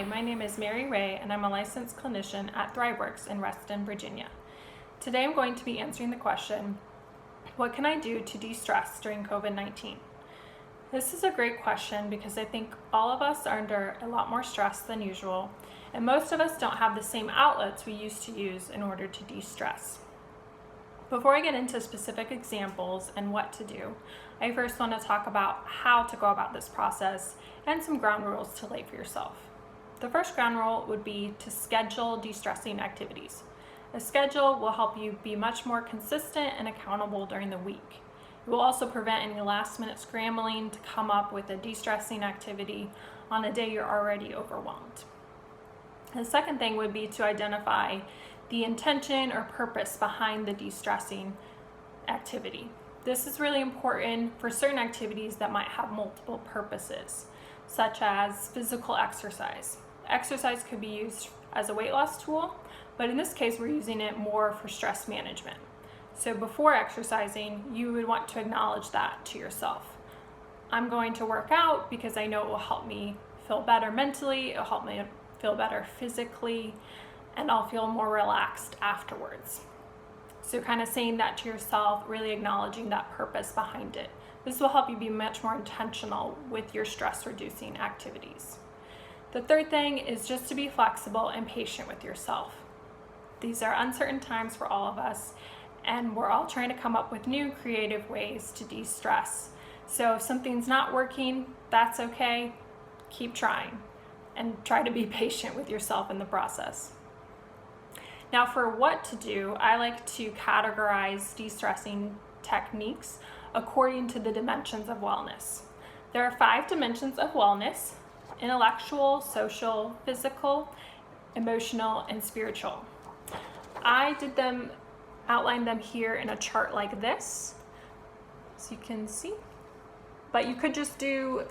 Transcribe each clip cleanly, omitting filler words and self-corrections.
Hi, my name is Rhea, and I'm a licensed clinician at Thriveworks in Reston, Virginia. Today I'm going to be answering the question, what can I do to de-stress during COVID-19? This is a great question because I think all of us are under a lot more stress than usual, and most of us don't have the same outlets we used to use in order to de-stress. Before I get into specific examples and what to do, I first want to talk about how to go about this process and some ground rules to lay for yourself. The first ground rule would be to schedule de-stressing activities. A schedule will help you be much more consistent and accountable during the week. It will also prevent any last-minute scrambling to come up with a de-stressing activity on a day you're already overwhelmed. The second thing would be to identify the intention or purpose behind the de-stressing activity. This is really important for certain activities that might have multiple purposes, such as physical exercise. Exercise could be used as a weight loss tool, but in this case, we're using it more for stress management. So before exercising, you would want to acknowledge that to yourself. I'm going to work out because I know it will help me feel better mentally, it'll help me feel better physically, and I'll feel more relaxed afterwards. So kind of saying that to yourself, really acknowledging that purpose behind it. This will help you be much more intentional with your stress reducing activities. The third thing is just to be flexible and patient with yourself. These are uncertain times for all of us, and we're all trying to come up with new creative ways to de-stress. So if something's not working, that's okay. Keep trying and try to be patient with yourself in the process. Now for what to do, I like to categorize de-stressing techniques according to the dimensions of wellness. There are 5 dimensions of wellness: intellectual, social, physical, emotional, and spiritual. I outlined them here in a chart like this, so you can see. But you could just do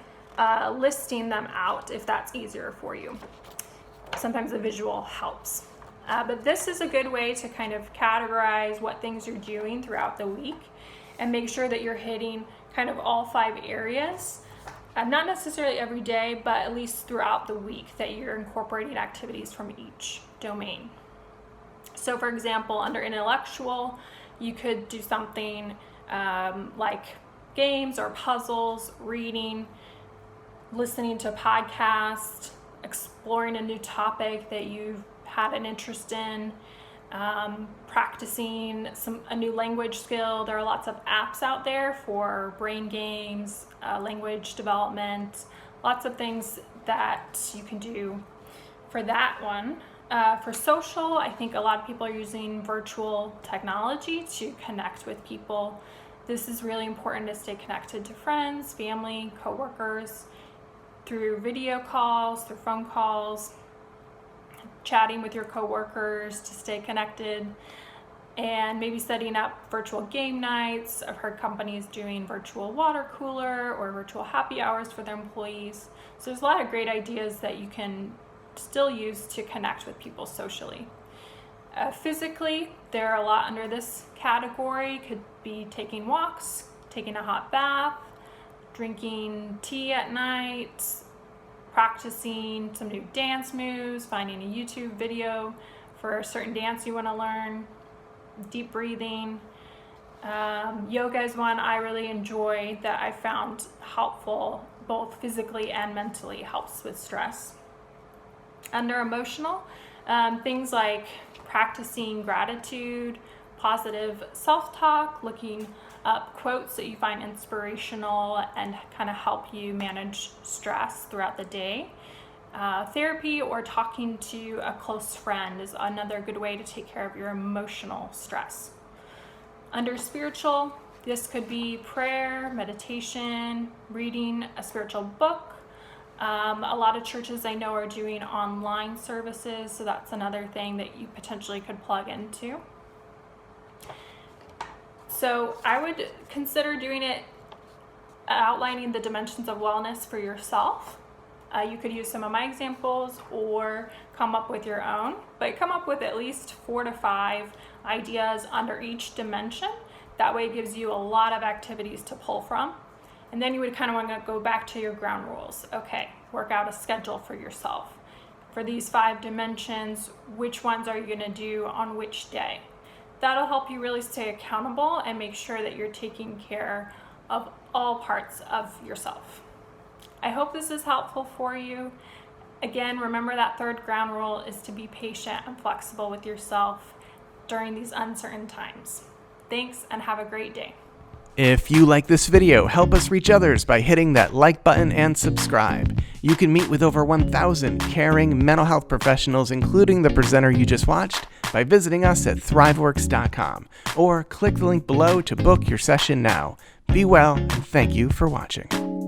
listing them out if that's easier for you. Sometimes a visual helps. But this is a good way to kind of categorize what things you're doing throughout the week and make sure that you're hitting kind of all 5 areas. Not necessarily every day, but at least throughout the week that you're incorporating activities from each domain. So for example, under intellectual, you could do something like games or puzzles, reading, listening to a podcast, exploring a new topic that you've had an interest in, practicing a new language skill. There are lots of apps out there for brain games, language development, lots of things that you can do for that one. For social, I think a lot of people are using virtual technology to connect with people. This is really important to stay connected to friends, family, coworkers, through video calls, through phone calls, chatting with your coworkers to stay connected, and maybe setting up virtual game nights. I've heard companies doing virtual water cooler or virtual happy hours for their employees. So there's a lot of great ideas that you can still use to connect with people socially. Physically, there are a lot under this category. Could be taking walks, taking a hot bath, drinking tea at night, practicing some new dance moves, finding a YouTube video for a certain dance you want to learn, deep breathing. Yoga is one I really enjoy that I found helpful both physically and mentally, helps with stress. Under emotional, things like practicing gratitude, positive self-talk, looking up quotes that you find inspirational and kind of help you manage stress throughout the day. Therapy or talking to a close friend is another good way to take care of your emotional stress. Under spiritual, this could be prayer, meditation, reading a spiritual book. A lot of churches I know are doing online services, so that's another thing that you potentially could plug into. So I would consider doing it, outlining the dimensions of wellness for yourself. You could use some of my examples or come up with your own, but come up with at least 4 to 5 ideas under each dimension. That way it gives you a lot of activities to pull from. And then you would kind of want to go back to your ground rules. Okay, work out a schedule for yourself. for these 5 dimensions, which ones are you going to do on which day. That'll help you really stay accountable and make sure that you're taking care of all parts of yourself. I hope this is helpful for you. Again, remember that third ground rule is to be patient and flexible with yourself during these uncertain times. Thanks and have a great day. If you like this video, help us reach others by hitting that like button and subscribe. You can meet with over 1,000 caring mental health professionals, including the presenter you just watched, by visiting us at Thriveworks.com, or click the link below to book your session now. Be well, and thank you for watching.